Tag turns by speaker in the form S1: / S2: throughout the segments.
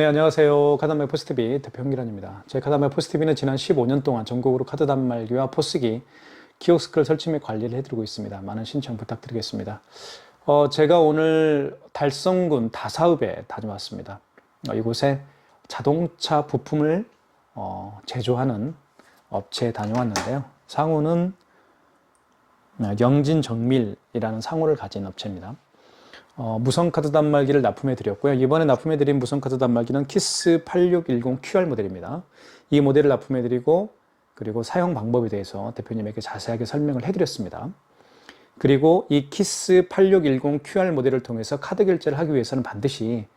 S1: 네, 안녕하세요. 카드단말 포스TV 대표 홍기란입니다. 제 카드단말 포스TV는 지난 15년 동안 전국으로 카드 단말기와 포스기, 키오스크를 설치 및 관리를 해드리고 있습니다. 많은 신청 부탁드리겠습니다. 제가 오늘 달성군 다사읍에 다녀왔습니다. 이곳에 자동차 부품을 제조하는 업체에 다녀왔는데요. 상호는 영진정밀이라는 상호를 가진 업체입니다. 무선카드 단말기를 납품해 드렸고요. 이번에 납품해 드린 무선카드 단말기는 키스 8610QR 모델입니다. 이 모델을 납품해 드리고 그리고 사용 방법에 대해서 대표님에게 자세하게 설명을 해 드렸습니다. 그리고 이 키스 8610QR 모델을 통해서 카드 결제를 하기 위해서는 반드시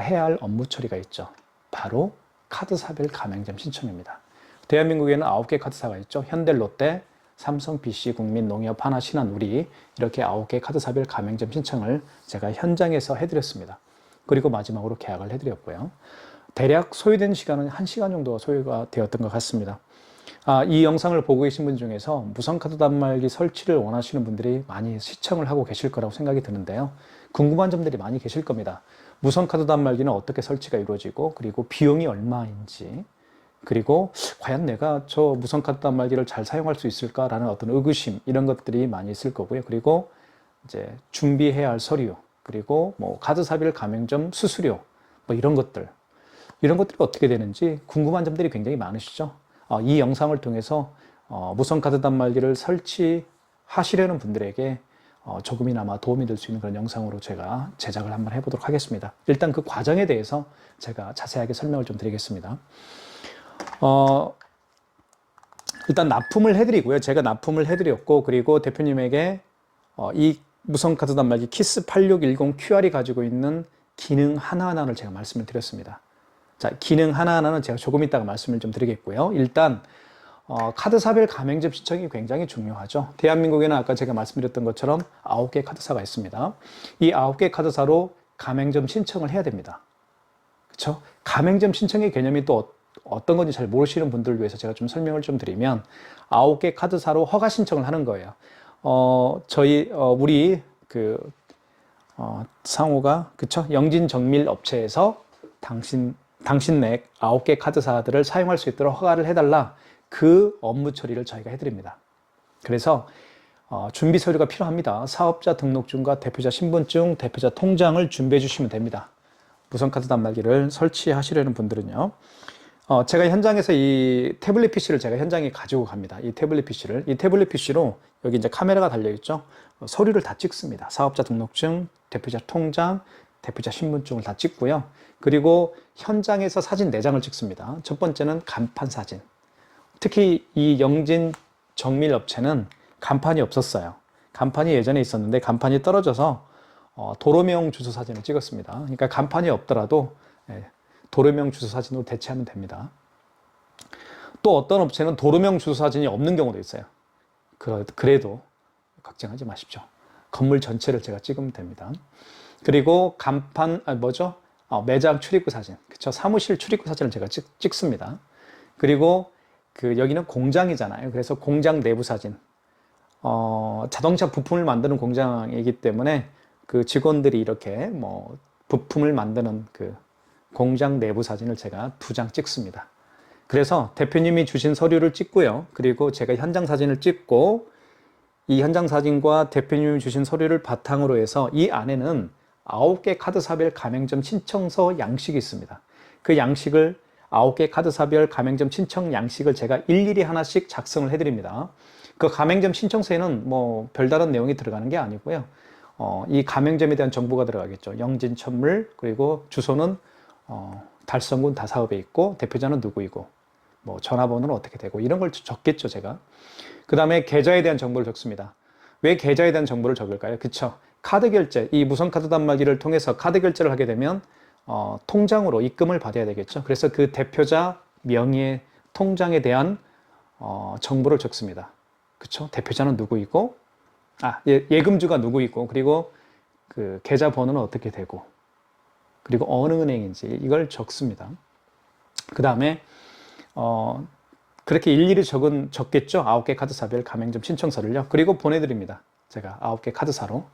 S1: 해야 할 업무 처리가 있죠. 바로 카드사별 가맹점 신청입니다. 대한민국에는 9개 카드사가 있죠. 현대, 롯데, 삼성, BC, 국민, 농협, 하나, 신한, 우리 이렇게 9개 카드사별 가맹점 신청을 제가 현장에서 해드렸습니다. 그리고 마지막으로 계약을 해드렸고요. 대략 소요된 시간은 1시간 정도가 소요가 되었던 것 같습니다. 이 영상을 보고 계신 분 중에서 무선카드 단말기 설치를 원하시는 분들이 많이 시청을 하고 계실 거라고 생각이 드는데요. 궁금한 점들이 많이 계실 겁니다. 무선카드 단말기는 어떻게 설치가 이루어지고 그리고 비용이 얼마인지 그리고 과연 내가 저 무선카드 단말기를 잘 사용할 수 있을까라는 어떤 의구심 이런 것들이 많이 있을 거고요. 그리고 이제 준비해야 할 서류 그리고 뭐 카드사별 가맹점 수수료 뭐 이런 것들이 어떻게 되는지 궁금한 점들이 굉장히 많으시죠. 이 영상을 통해서 무선카드 단말기를 설치하시려는 분들에게 조금이나마 도움이 될 수 있는 그런 영상으로 제가 제작을 한번 해보도록 하겠습니다. 일단 그 과정에 대해서 제가 자세하게 설명을 좀 드리겠습니다. 일단 납품을 해드리고요. 제가 납품을 해드렸고 그리고 대표님에게 이 무선카드 단말기 키스 8610QR이 가지고 있는 기능 하나하나를 제가 말씀을 드렸습니다. 자, 기능 하나하나는 제가 조금 이따가 말씀을 좀 드리겠고요. 일단 카드사별 가맹점 신청이 굉장히 중요하죠. 대한민국에는 아까 제가 말씀드렸던 것처럼 9개 카드사가 있습니다. 이 9개 카드사로 가맹점 신청을 해야 됩니다. 그렇죠? 가맹점 신청의 개념이 또 어떤 건지 잘 모르시는 분들을 위해서 제가 좀 설명을 좀 드리면 9개 카드사로 허가 신청을 하는 거예요. 우리 상호가 그쵸? 영진정밀 업체에서 당신네 9개 카드사들을 사용할 수 있도록 허가를 해달라. 그 업무 처리를 저희가 해드립니다. 그래서 준비 서류가 필요합니다. 사업자 등록증과 대표자 신분증, 대표자 통장을 준비해 주시면 됩니다. 무선카드 단말기를 설치하시려는 분들은요. 제가 현장에서 이 태블릿 PC를 제가 현장에 가지고 갑니다. 이 태블릿 PC로 여기 이제 카메라가 달려있죠. 서류를 다 찍습니다. 사업자 등록증, 대표자 통장, 대표자 신분증을 다 찍고요. 그리고 현장에서 사진 4장을 찍습니다. 첫 번째는 간판 사진. 특히 이 영진 정밀 업체는 간판이 없었어요. 간판이 예전에 있었는데 간판이 떨어져서 도로명 주소 사진을 찍었습니다. 그러니까 간판이 없더라도 도로명 주소 사진으로 대체하면 됩니다. 또 어떤 업체는 도로명 주소 사진이 없는 경우도 있어요. 그래도 걱정하지 마십시오. 건물 전체를 제가 찍으면 됩니다. 그리고 간판, 매장 출입구 사진. 그쵸? 사무실 출입구 사진을 제가 찍습니다. 그리고 여기는 공장이잖아요. 그래서 공장 내부 사진. 자동차 부품을 만드는 공장이기 때문에 그 직원들이 이렇게 부품을 만드는 공장 내부 사진을 제가 2장 찍습니다. 그래서 대표님이 주신 서류를 찍고요. 그리고 제가 현장 사진을 찍고 이 현장 사진과 대표님이 주신 서류를 바탕으로 해서 이 안에는 9개 카드사별 가맹점 신청서 양식이 있습니다. 그 양식을 9개 카드사별 가맹점 신청 양식을 제가 일일이 하나씩 작성을 해드립니다. 그 가맹점 신청서에는 별다른 내용이 들어가는 게 아니고요. 이 가맹점에 대한 정보가 들어가겠죠. 영진천물 그리고 주소는 달성군 다사읍에 있고 대표자는 누구이고 전화번호는 어떻게 되고 이런 걸 적겠죠 제가. 그 다음에 계좌에 대한 정보를 적습니다. 왜 계좌에 대한 정보를 적을까요? 그쵸? 카드 결제, 이 무선카드 단말기를 통해서 카드 결제를 하게 되면 통장으로 입금을 받아야 되겠죠. 그래서 그 대표자 명의의 통장에 대한 정보를 적습니다. 그쵸? 대표자는 누구이고 예금주가 누구이고 그리고 그 계좌 번호는 어떻게 되고 그리고 어느 은행인지 이걸 적습니다. 그 다음에 그렇게 일일이 적겠죠. 9개 카드사별 가맹점 신청서를요. 그리고 보내드립니다. 제가 9개 카드사로.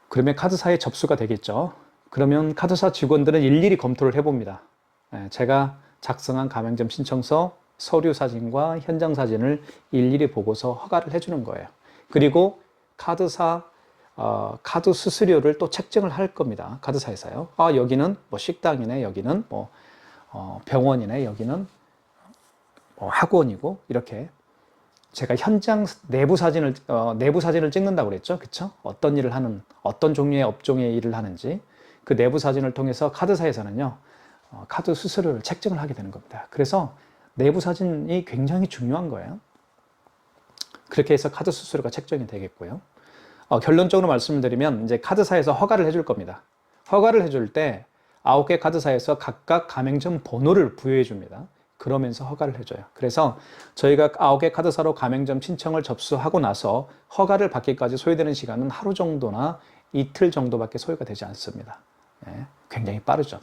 S1: 그러면 카드사에 접수가 되겠죠. 그러면 카드사 직원들은 일일이 검토를 해봅니다. 제가 작성한 가맹점 신청서, 서류 사진과 현장 사진을 일일이 보고서 허가를 해주는 거예요. 그리고 카드사 카드 수수료를 또 책정을 할 겁니다. 카드사에서요. 여기는 뭐 식당이네, 여기는 뭐 병원이네, 여기는 뭐 학원이고, 이렇게 제가 현장 내부 사진을 찍는다고 그랬죠. 그쵸? 어떤 일을 하는, 어떤 종류의 업종의 일을 하는지 그 내부 사진을 통해서 카드사에서는요, 카드 수수료를 책정을 하게 되는 겁니다. 그래서 내부 사진이 굉장히 중요한 거예요. 그렇게 해서 카드 수수료가 책정이 되겠고요. 결론적으로 말씀드리면 이제 카드사에서 허가를 해줄 겁니다. 허가를 해줄 때 9개 카드사에서 각각 가맹점 번호를 부여해 줍니다. 그러면서 허가를 해줘요. 그래서 저희가 9개 카드사로 가맹점 신청을 접수하고 나서 허가를 받기까지 소요되는 시간은 하루 정도나 이틀 정도밖에 소요가 되지 않습니다. 굉장히 빠르죠.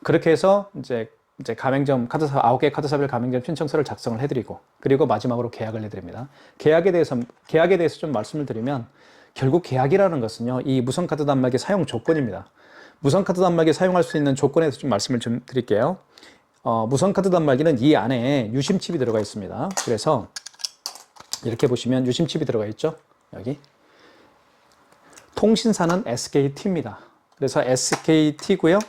S1: 그렇게 해서 이제 가맹점 카드사 9개 카드사별 가맹점 신청서를 작성을 해드리고, 그리고 마지막으로 계약을 해드립니다. 계약에 대해서 좀 말씀을 드리면, 결국 계약이라는 것은요, 이 무선카드 단말기 사용 조건입니다. 무선카드 단말기 사용할 수 있는 조건에 대해서 좀 말씀을 좀 드릴게요. 무선카드 단말기는 이 안에 유심칩이 들어가 있습니다. 그래서 이렇게 보시면 유심칩이 들어가 있죠. 여기 통신사는 SKT입니다. 그래서 SKT고요.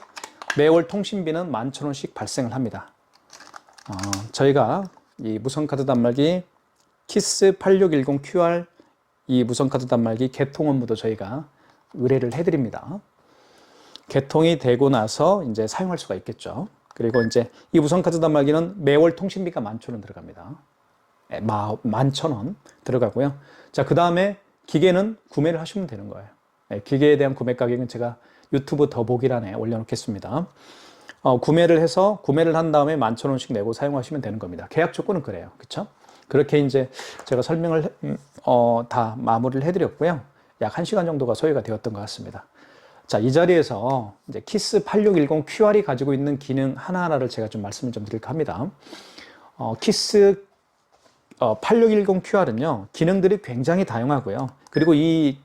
S1: 매월 통신비는 11,000원씩 발생을 합니다. 저희가 이 무선카드 단말기 키스 8610QR 이 무선카드 단말기 개통 업무도 저희가 의뢰를 해드립니다. 개통이 되고 나서 이제 사용할 수가 있겠죠. 그리고 이제 이 무선카드 단말기는 매월 통신비가 11,000원 들어갑니다. 11,000원 들어가고요. 자, 그 다음에 기계는 구매를 하시면 되는 거예요. 기계에 대한 구매 가격은 제가 유튜브 더보기란에 올려놓겠습니다. 구매를 한 다음에 11,000원씩 내고 사용하시면 되는 겁니다. 계약 조건은 그래요. 그쵸? 그렇게 이제 제가 설명을, 다 마무리를 해드렸고요. 약 1시간 정도가 소요가 되었던 것 같습니다. 자, 이 자리에서 이제 키스 8610 QR이 가지고 있는 기능 하나하나를 제가 좀 말씀을 좀 드릴까 합니다. 키스 8610 QR은요, 기능들이 굉장히 다양하고요. 그리고 이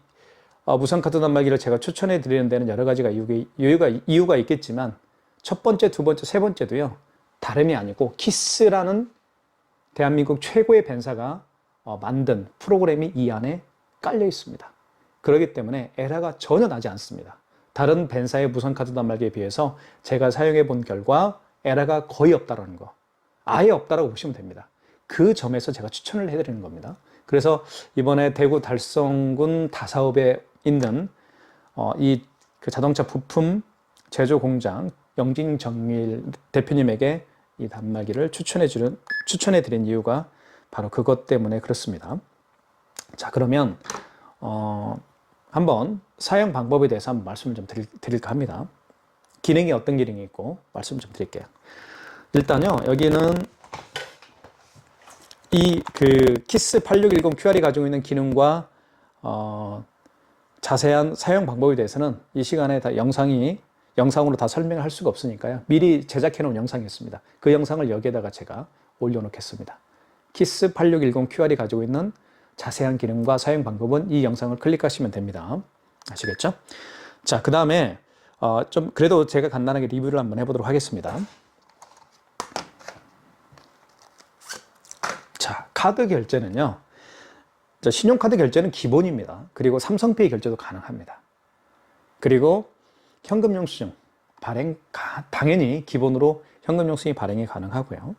S1: 무선카드 단말기를 제가 추천해 드리는 데는 여러 가지가 이유가 있겠지만, 첫 번째, 두 번째, 세 번째도요, 다름이 아니고 키스라는 대한민국 최고의 벤사가 만든 프로그램이 이 안에 깔려 있습니다. 그렇기 때문에 에러가 전혀 나지 않습니다. 다른 벤사의 무선카드 단말기에 비해서 제가 사용해 본 결과 에러가 거의 없다라는 거, 아예 없다라고 보시면 됩니다. 그 점에서 제가 추천을 해드리는 겁니다. 그래서 이번에 대구 달성군 다사업에 있는 그 자동차 부품 제조 공장 영진정밀 대표님에게 이 단말기를 추천해 드린 이유가 바로 그것 때문에 그렇습니다. 자, 그러면 한번 사용 방법에 대해서 한번 말씀을 좀 드릴까 합니다. 기능이 어떤 기능이 있고 말씀 좀 드릴게요. 일단요, 여기는 이 그 키스 8610 QR이 가지고 있는 기능과 자세한 사용 방법에 대해서는 이 시간에 다 영상으로 다 설명을 할 수가 없으니까요. 미리 제작해 놓은 영상이 있습니다. 그 영상을 여기에다가 제가 올려놓겠습니다. 키스 8610 QR이 가지고 있는 자세한 기능과 사용 방법은 이 영상을 클릭하시면 됩니다. 아시겠죠? 자, 그 다음에 좀 그래도 제가 간단하게 리뷰를 한번 해보도록 하겠습니다. 자, 카드 결제는요, 신용카드 결제는 기본입니다. 그리고 삼성페이 결제도 가능합니다. 그리고 현금 영수증 발행, 당연히 기본으로 현금 영수증이 발행이 가능하고요.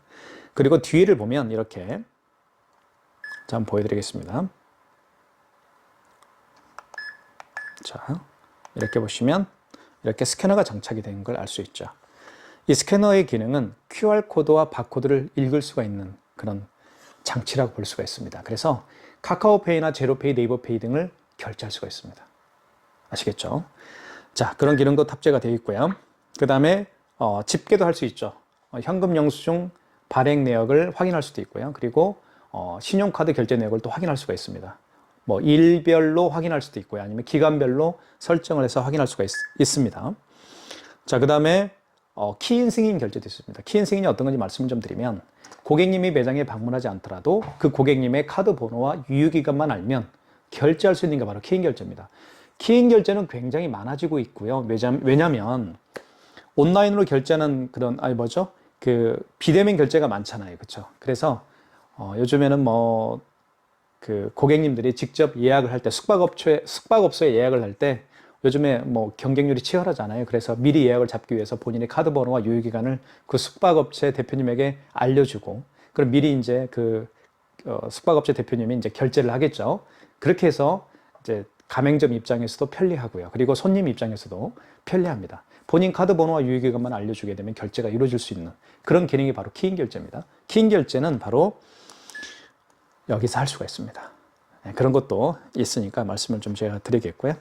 S1: 그리고 뒤를 보면 이렇게, 자, 한번 보여드리겠습니다. 자, 이렇게 보시면 이렇게 스캐너가 장착이 된 걸 알 수 있죠. 이 스캐너의 기능은 QR코드와 바코드를 읽을 수가 있는 그런 장치라고 볼 수가 있습니다. 그래서 카카오페이나 제로페이, 네이버페이 등을 결제할 수가 있습니다. 아시겠죠? 자, 그런 기능도 탑재가 되어 있고요. 그 다음에 집계도 할 수 있죠. 현금 영수증 발행 내역을 확인할 수도 있고요. 그리고 신용카드 결제 내역을 또 확인할 수가 있습니다. 뭐 일별로 확인할 수도 있고요. 아니면 기간별로 설정을 해서 확인할 수가 있습니다. 자, 그 다음에 키인 승인 결제도 있습니다. 키인 승인이 어떤 건지 말씀을 좀 드리면, 고객님이 매장에 방문하지 않더라도 그 고객님의 카드 번호와 유효기간만 알면 결제할 수 있는 게 바로 키인 결제입니다. 키인 결제는 굉장히 많아지고 있고요. 왜냐면 온라인으로 결제하는 그런 그 비대면 결제가 많잖아요. 그렇죠? 그래서 요즘에는 뭐 그 고객님들이 직접 예약을 할 때 숙박업소에 예약을 할 때 요즘에 뭐 경쟁률이 치열하잖아요. 그래서 미리 예약을 잡기 위해서 본인의 카드 번호와 유효기간을 그 숙박업체 대표님에게 알려주고 그럼 미리 이제 그 숙박업체 대표님이 이제 결제를 하겠죠. 그렇게 해서 이제 가맹점 입장에서도 편리하고요. 그리고 손님 입장에서도 편리합니다. 본인 카드 번호와 유효기간만 알려주게 되면 결제가 이루어질 수 있는 그런 기능이 바로 키인 결제입니다. 키인 결제는 바로 여기서 할 수가 있습니다. 그런 것도 있으니까 말씀을 좀 제가 드리겠고요.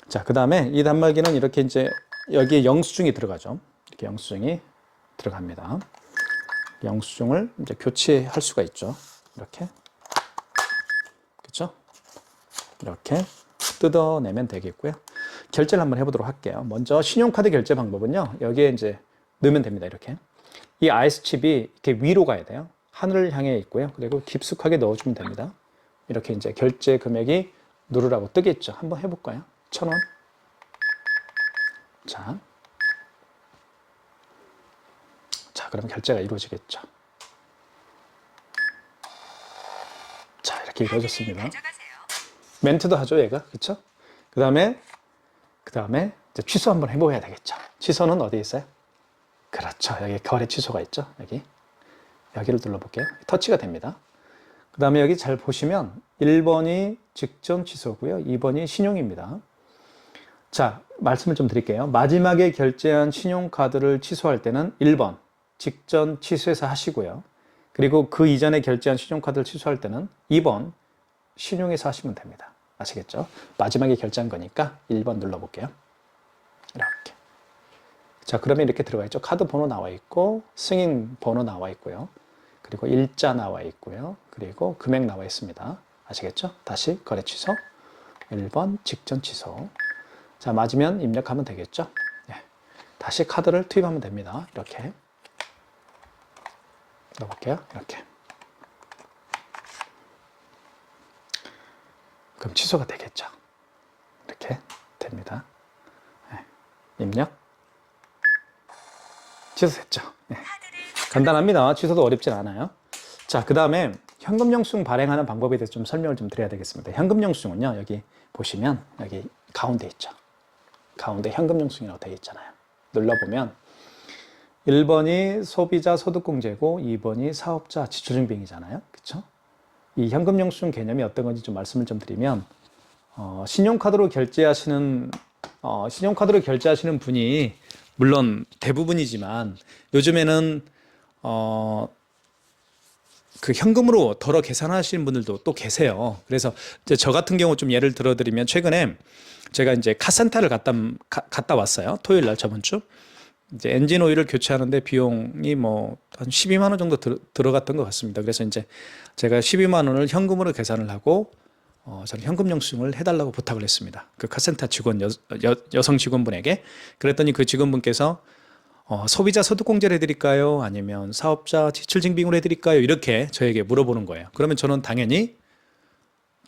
S1: 자, 그 다음에 이 단말기는 이렇게 이제 여기에 영수증이 들어가죠. 이렇게 영수증이 들어갑니다. 영수증을 이제 교체할 수가 있죠. 이렇게. 그렇죠? 이렇게 뜯어내면 되겠고요. 결제를 한번 해보도록 할게요. 먼저 신용카드 결제 방법은요. 여기에 이제 넣으면 됩니다. 이렇게. 이 IS 칩이 이렇게 위로 가야 돼요. 하늘을 향해 있고요. 그리고 깊숙하게 넣어주면 됩니다. 이렇게 이제 결제 금액이 누르라고 뜨겠죠. 한번 해볼까요? 1,000원. 자, 그럼 결제가 이루어지겠죠. 자, 이렇게 이루어졌습니다. 멘트도 하죠, 얘가. 그쵸? 그 다음에 이제 취소 한번 해봐야 되겠죠. 취소는 어디에 있어요? 그렇죠. 여기 거래 취소가 있죠. 여기를 눌러볼게요. 터치가 됩니다. 그 다음에 여기 잘 보시면 1번이 직전 취소고요. 2번이 신용입니다. 자, 말씀을 좀 드릴게요. 마지막에 결제한 신용카드를 취소할 때는 1번 직전 취소해서 하시고요. 그리고 그 이전에 결제한 신용카드를 취소할 때는 2번 신용해서 하시면 됩니다. 아시겠죠? 마지막에 결제한 거니까 1번 눌러볼게요. 이렇게. 자, 그러면 이렇게 들어가 있죠. 카드 번호 나와 있고 승인 번호 나와 있고요. 그리고 일자 나와 있고요. 그리고 금액 나와 있습니다. 아시겠죠? 다시 거래 취소. 1번 직전 취소. 자, 맞으면 입력하면 되겠죠? 네. 다시 카드를 투입하면 됩니다. 이렇게. 넣어볼게요. 이렇게. 그럼 취소가 되겠죠? 이렇게 됩니다. 네. 입력. 취소했죠? 네. 간단합니다. 취소도 어렵진 않아요. 자, 그 다음에 현금 영수증 발행하는 방법에 대해서 좀 설명을 좀 드려야 되겠습니다. 현금 영수증은요, 여기 보시면 여기 가운데 있죠. 가운데 현금 영수증이라고 되어 있잖아요. 눌러보면 1번이 소비자 소득공제고 2번이 사업자 지출증빙이잖아요. 그렇죠? 이 현금 영수증 개념이 어떤 건지 좀 말씀을 좀 드리면 신용카드로 결제하시는 분이 물론 대부분이지만 요즘에는 그 현금으로 덜어 계산하시는 분들도 또 계세요. 그래서 이제 저 같은 경우 좀 예를 들어드리면 최근에 제가 이제 카센터를 갔다 왔어요. 토요일 날 저번 주. 이제 엔진 오일을 교체하는데 비용이 뭐 한 12만 원 정도 들어갔던 것 같습니다. 그래서 이제 제가 12만 원을 현금으로 계산을 하고 저는 현금 영수증을 해달라고 부탁을 했습니다. 그 카센터 직원 여성 직원분에게. 그랬더니 그 직원분께서 소비자 소득공제를 해드릴까요? 아니면 사업자 지출증빙으로 해드릴까요? 이렇게 저에게 물어보는 거예요. 그러면 저는 당연히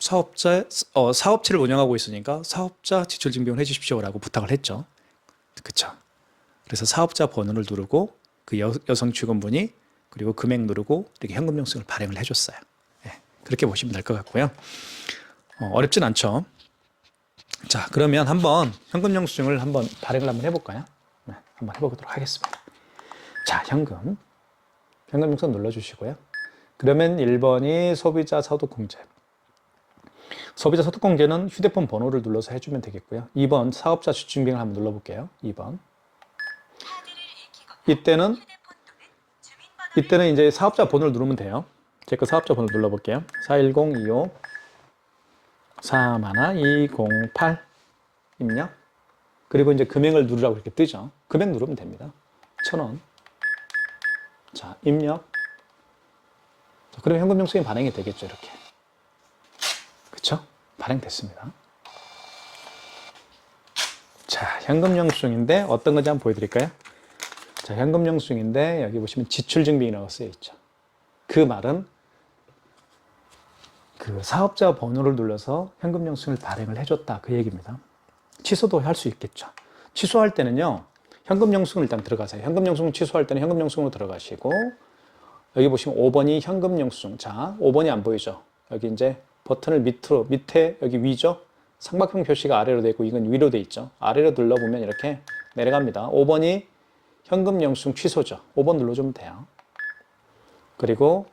S1: 사업체를 운영하고 있으니까 사업자 지출증빙을 해주십시오라고 부탁을 했죠. 그쵸? 그래서 사업자 번호를 누르고 그 여성 직원분이 그리고 금액 누르고 이렇게 현금 영수증을 발행을 해줬어요. 네, 그렇게 보시면 될 것 같고요. 어렵진 않죠. 자, 그러면 한번 현금 영수증을 한번 발행을 한번 해볼까요? 네, 한번 해보도록 하겠습니다. 자, 현금 영수증 눌러주시고요. 그러면 1번이 소비자 소득공제. 소비자 소득공제는 휴대폰 번호를 눌러서 해주면 되겠고요. 2번 사업자 지출증빙을 한번 눌러볼게요. 2번. 이때는 이제 사업자 번호를 누르면 돼요. 제 거 사업자 번호 눌러볼게요. 41025 41208 입력. 그리고 이제 금액을 누르라고 이렇게 뜨죠. 금액 누르면 됩니다. 1,000원. 자, 입력. 그럼 현금 영수증이 발행이 되겠죠, 이렇게. 그쵸? 발행됐습니다. 자, 현금 영수증인데 어떤 건지 한번 보여드릴까요? 자, 현금 영수증인데 여기 보시면 지출증빙이라고 쓰여 있죠. 그 말은 그 사업자 번호를 눌러서 현금 영수증을 발행을 해줬다, 그 얘기입니다. 취소도 할 수 있겠죠. 취소할 때는요, 현금 영수증을 일단 들어가세요. 현금 영수증 취소할 때는 현금 영수증으로 들어가시고, 여기 보시면 5번이 현금 영수증. 자, 5번이 안 보이죠? 여기 이제 버튼을 밑에 여기 위죠? 삼각형 표시가 아래로 되어 있고, 이건 위로 되어 있죠? 아래로 눌러보면 이렇게 내려갑니다. 5번이 현금 영수증 취소죠. 5번 눌러주면 돼요. 그리고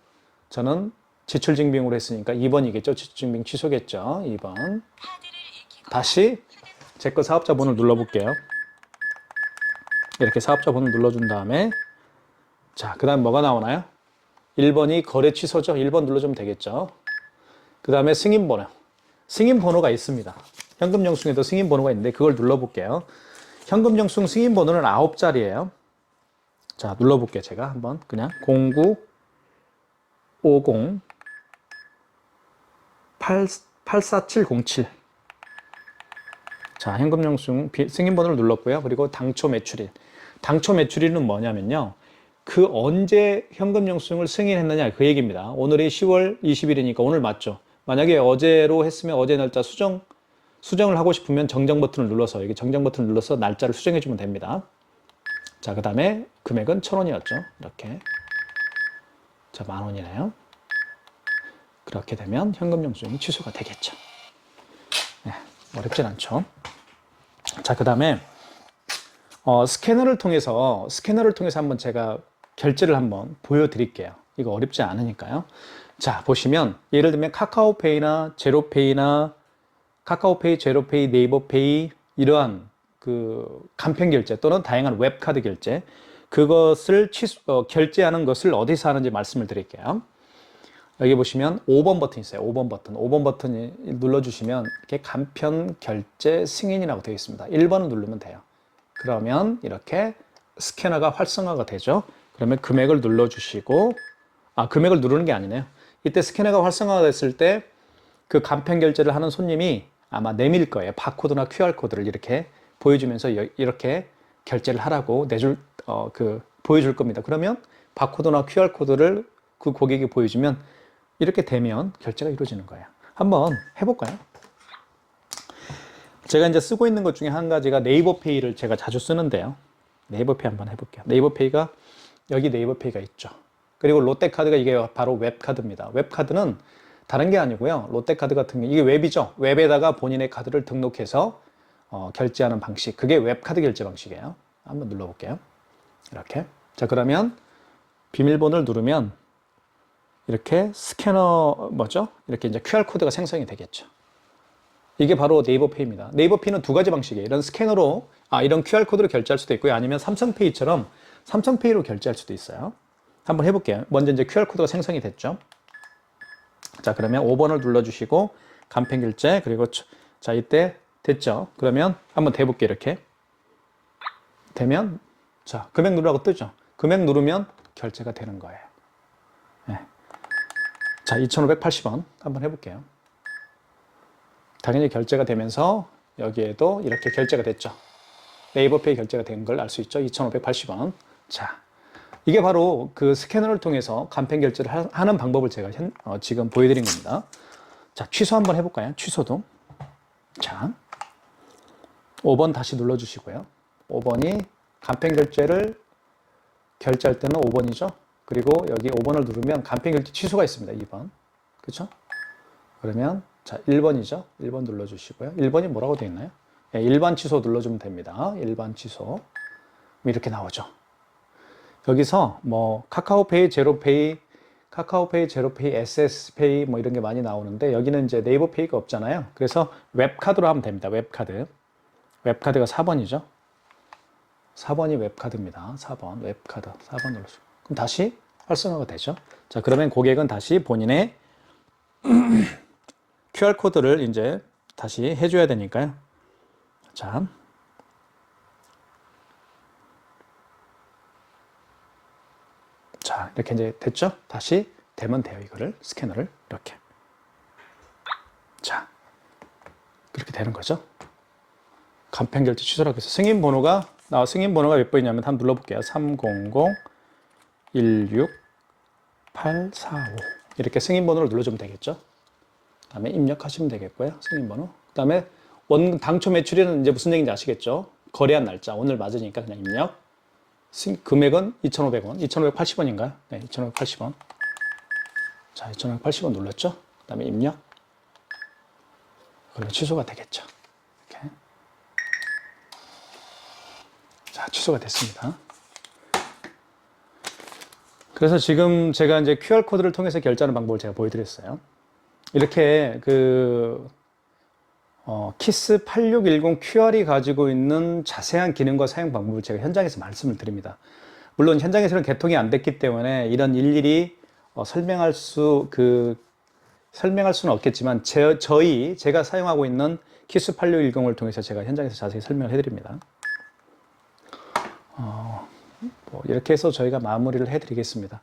S1: 저는 지출증빙으로 했으니까 2번이겠죠? 지출증빙 취소겠죠? 2번. 다시 제 거 사업자번호를 눌러볼게요. 이렇게 사업자번호를 눌러준 다음에, 자, 그 다음 뭐가 나오나요? 1번이 거래 취소죠? 1번 눌러주면 되겠죠? 그 다음에 승인번호. 승인번호가 있습니다. 현금 영수증에도 승인번호가 있는데 그걸 눌러볼게요. 현금 영수증 승인번호는 9자리예요. 자, 눌러볼게요. 제가 한번 그냥 0950 84707. 자, 현금 영수증 승인번호를 눌렀고요. 그리고 당초 매출일. 당초 매출일은 뭐냐면요, 그 언제 현금 영수증을 승인했느냐 그 얘기입니다. 오늘이 10월 20일이니까 오늘 맞죠? 만약에 어제로 했으면 어제 날짜 수정을 하고 싶으면 정정 버튼을 눌러서, 여기 정정 버튼을 눌러서 날짜를 수정해 주면 됩니다. 자, 그 다음에 금액은 1,000원이었죠. 이렇게. 자, 10,000원이네요. 그렇게 되면 현금 영수증이 취소가 되겠죠. 네, 어렵진 않죠. 자, 그 다음에 스캐너를 통해서 한번 제가 결제를 한번 보여드릴게요. 이거 어렵지 않으니까요. 자, 보시면 예를 들면 카카오페이나 제로페이나 카카오페이, 제로페이, 네이버페이 이러한 그 간편 결제 또는 다양한 웹카드 결제, 그것을 결제하는 것을 어디서 하는지 말씀을 드릴게요. 여기 보시면 5번 버튼 있어요. 5번 버튼. 5번 버튼 눌러주시면 이렇게 간편 결제 승인이라고 되어 있습니다. 1번을 누르면 돼요. 그러면 이렇게 스캐너가 활성화가 되죠. 그러면 금액을 눌러주시고, 금액을 누르는 게 아니네요. 이때 스캐너가 활성화가 됐을 때 그 간편 결제를 하는 손님이 아마 내밀 거예요. 바코드나 QR코드를 이렇게 보여주면서 이렇게 결제를 하라고 보여줄 겁니다. 그러면 바코드나 QR코드를 그 고객이 보여주면 이렇게 되면 결제가 이루어지는 거예요. 한번 해볼까요? 제가 이제 쓰고 있는 것 중에 한 가지가 네이버페이를 제가 자주 쓰는데요. 네이버페이 한번 해볼게요. 네이버페이가, 여기 네이버페이가 있죠. 그리고 롯데카드가 이게 바로 웹카드입니다. 웹카드는 다른 게 아니고요. 롯데카드 같은 게 이게 웹이죠. 웹에다가 본인의 카드를 등록해서 결제하는 방식. 그게 웹카드 결제 방식이에요. 한번 눌러볼게요. 이렇게. 자, 그러면 비밀번호를 누르면 이렇게 스캐너 이렇게 이제 QR코드가 생성이 되겠죠. 이게 바로 네이버페이입니다. 네이버페이는 두 가지 방식이에요. 이런 스캐너로, 이런 QR코드로 결제할 수도 있고요. 아니면 삼성페이처럼 삼성페이로 결제할 수도 있어요. 한번 해볼게요. 먼저 이제 QR코드가 생성이 됐죠. 자, 그러면 5번을 눌러주시고, 간편 결제, 그리고, 자, 이때 됐죠. 그러면 한번 대볼게요. 이렇게. 되면, 자, 금액 누르라고 뜨죠. 금액 누르면 결제가 되는 거예요. 네. 자, 2,580원 한번 해볼게요. 당연히 결제가 되면서 여기에도 이렇게 결제가 됐죠. 네이버페이 결제가 된 걸 알 수 있죠. 2,580원. 자, 이게 바로 그 스캐너를 통해서 간편 결제를 하는 방법을 제가 지금 보여드린 겁니다. 자, 취소 한번 해볼까요? 취소도. 자, 5번 다시 눌러주시고요. 5번이 간편 결제를 결제할 때는 5번이죠. 그리고 여기 5번을 누르면 간편 결제 취소가 있습니다. 2번. 그렇죠? 그러면 자, 1번이죠. 1번 눌러주시고요. 1번이 뭐라고 되어 있나요? 네, 일반 취소 눌러주면 됩니다. 일반 취소. 이렇게 나오죠. 여기서 뭐 카카오페이, 제로페이, SS페이 뭐 이런 게 많이 나오는데 여기는 이제 네이버페이가 없잖아요. 그래서 웹카드로 하면 됩니다. 웹카드. 웹카드가 4번이죠. 4번이 웹카드입니다. 4번 웹카드. 4번 눌러주고. 그럼 다시 활성화가 되죠. 자, 그러면 고객은 다시 본인의 QR코드를 이제 다시 해줘야 되니까요. 자. 자, 이렇게 이제 됐죠? 다시 되면 돼요. 이거를, 스캐너를. 이렇게. 자. 그렇게 되는 거죠. 간편 결제 취소라고 해서 승인번호가 몇 번이냐면 한번 눌러볼게요. 300-16845. 이렇게 승인번호를 눌러주면 되겠죠. 그 다음에 입력하시면 되겠고요. 승인번호. 그 다음에 당초 매출은 이제 무슨 얘기인지 아시겠죠? 거래한 날짜 오늘 맞으니까 그냥 입력. 금액은 2,500원, 2,580원인가요? 네, 2,580원. 자, 2,580원 눌렀죠? 그 다음에 입력. 그러면 취소가 되겠죠. 이렇게. 자, 취소가 됐습니다. 그래서 지금 제가 이제 QR코드를 통해서 결제하는 방법을 제가 보여드렸어요. 이렇게 키스 8610 QR이 가지고 있는 자세한 기능과 사용 방법을 제가 현장에서 말씀을 드립니다. 물론 현장에서는 개통이 안 됐기 때문에 이런 일일이 설명할 수는 없겠지만 제가 사용하고 있는 키스 8610을 통해서 제가 현장에서 자세히 설명을 해드립니다. 뭐 이렇게 해서 저희가 마무리를 해드리겠습니다.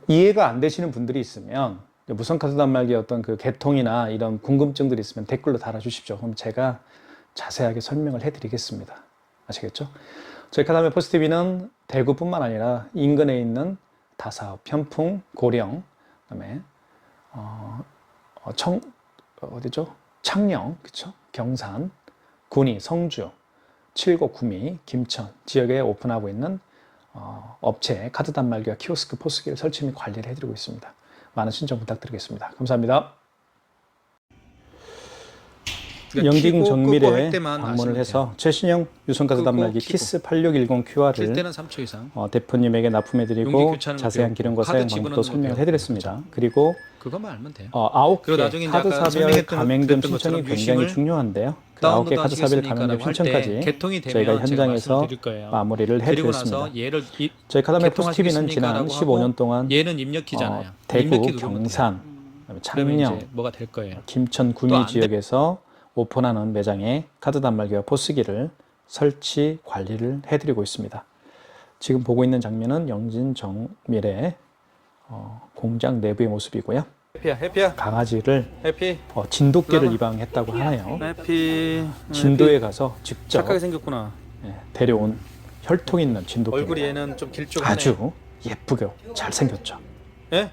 S1: 이해가 안 되시는 분들이 있으면 무선카드 단말기의 어떤 그 개통이나 이런 궁금증들이 있으면 댓글로 달아주십시오. 그럼 제가 자세하게 설명을 해드리겠습니다. 아시겠죠? 저희 카다메 포스티비는 대구뿐만 아니라 인근에 있는 다사업, 편풍, 고령, 그다음에 어디죠? 창녕, 그렇죠? 경산, 군위, 성주, 칠곡, 구미, 김천 지역에 오픈하고 있는 업체 카드 단말기와 키오스크, 포스기를 설치 및 관리를 해드리고 있습니다. 많은 신청 부탁드리겠습니다. 감사합니다.
S2: 그러니까
S1: 영진
S2: 끄고
S1: 정밀에
S2: 할 때만
S1: 방문을
S2: 아시면
S1: 해서
S2: 돼요.
S1: 최신형 유선카드
S2: 끄고
S1: 단말기
S2: 켜고.
S1: 키스 8610
S2: 킬
S1: QR을
S2: 때는 3초 이상.
S1: 대표님에게
S2: 용기
S1: 납품해드리고
S2: 교체하는 거
S1: 자세한
S2: 배우고,
S1: 기능과
S2: 카드
S1: 사용
S2: 집어넣는
S1: 방법도
S2: 거
S1: 설명을
S2: 배우고,
S1: 해드렸습니다. 그리고
S2: 그것만 알면 돼요.
S1: 9개
S2: 그리고 나중에 이제
S1: 카드
S2: 아까
S1: 사별
S2: 설명했던
S1: 가맹점
S2: 그랬던
S1: 신청이
S2: 것처럼
S1: 굉장히
S2: 유심을
S1: 중요한데요. 그 9개
S2: 다운로드
S1: 카드 사별 가맹점
S2: 하시겠습니까라고 할 때
S1: 신청까지
S2: 개통이 되면
S1: 저희가
S2: 제가
S1: 현장에서
S2: 말씀드릴 거예요.
S1: 마무리를
S2: 그리고
S1: 해드렸습니다.
S2: 나서 얘를
S1: 저희 카다메 포스티비는 지난
S2: 개통하시겠습니까라고
S1: 15년 동안
S2: 얘는 입력키잖아요.
S1: 대구,
S2: 입력키 누르면 돼요.
S1: 경산,
S2: 그러면
S1: 창녕,
S2: 이제 뭐가 될 거예요.
S1: 김천,
S2: 또
S1: 구미
S2: 안
S1: 지역에서 오픈하는 매장에 카드 단말기와 포스기를 설치, 관리를 해드리고 있습니다. 지금 보고 있는 장면은 영진 정밀의 공장 내부의 모습이고요.
S2: 해피야.
S1: 강아지를
S2: 해피.
S1: 진돗개를
S2: 올라와.
S1: 입양했다고 하네요.
S2: 해피.
S1: 진도에 가서 직접
S2: 착하게 생겼구나.
S1: 데려온 혈통 있는 진돗개.
S2: 얼굴이 얘는 좀 길쭉하네.
S1: 아주 예쁘게 잘생겼죠.
S2: 예?